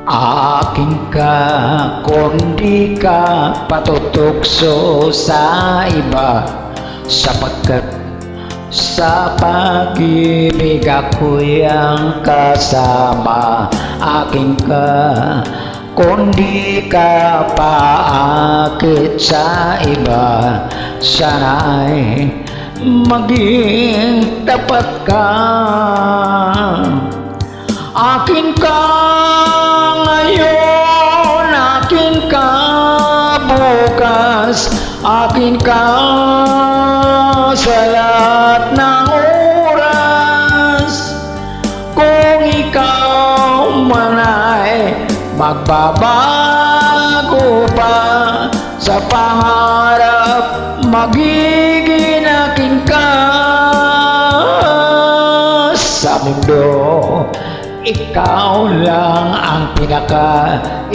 Akin ka kung di ka patutukso sa iba, sapagkat sa pag-ibig ako'y ang kasama. Akin ka kung di ka paakit sa iba, sana'y maging tapat ka. Akin ka ngayon, akin ka bukas, akin ka sa lahat ng oras. Kung ikaw man ay magbabago pa sa pangarap, magiging akin ka sa mundo. Ikaw lang ang pinaka-ibig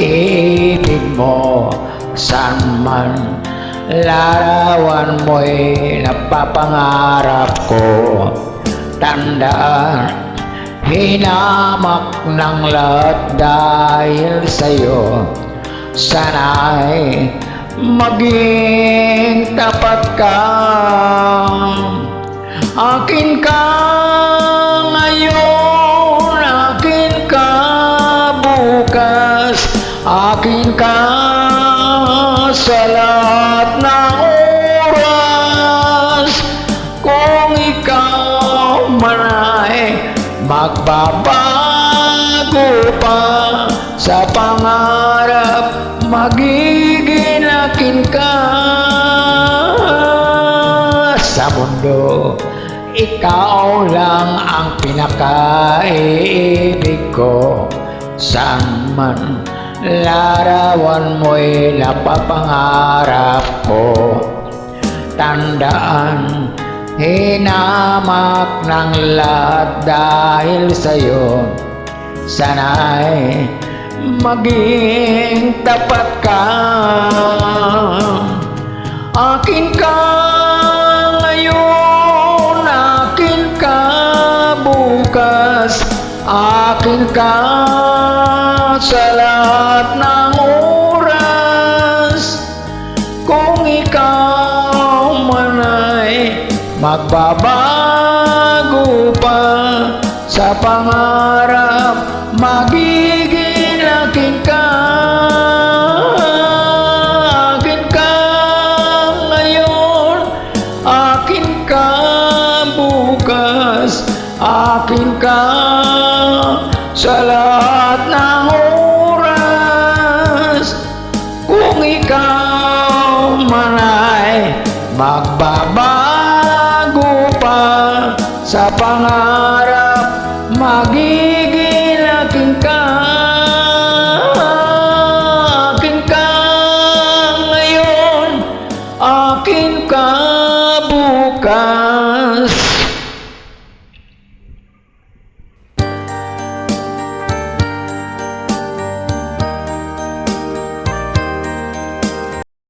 mo. Saan man larawan mo'y napapangarap ko. Tandaan, hinamak ng lahat dahil sa'yo. Sana'y maging tapat ka. Akin ka ngayon, akin ka bukas, akin ka sa lahat ng oras. Kung ikaw man ay magbabago pa sa pangarap, magiging akin ka sa mundo. Ikaw lang ang pinaka-ibig ko. Saan man larawan mo'y napapangarap ko. Tandaan, hinamak ng lahat dahil sa'yo. Sana'y maging tapat ka. Akin ka ngayon, akin ka bukas, akin ka sa lahat ng oras. Kung ikaw man ay magbabago pa sa pangarap, magiging akin ka. Akin ka ngayon, akin ka bukas, akin ka sa lahat ng oras. Kung ikaw man ay magbabago pa sa pangarap, magiging akin ka. Akin ka ngayon, akin ka bukas.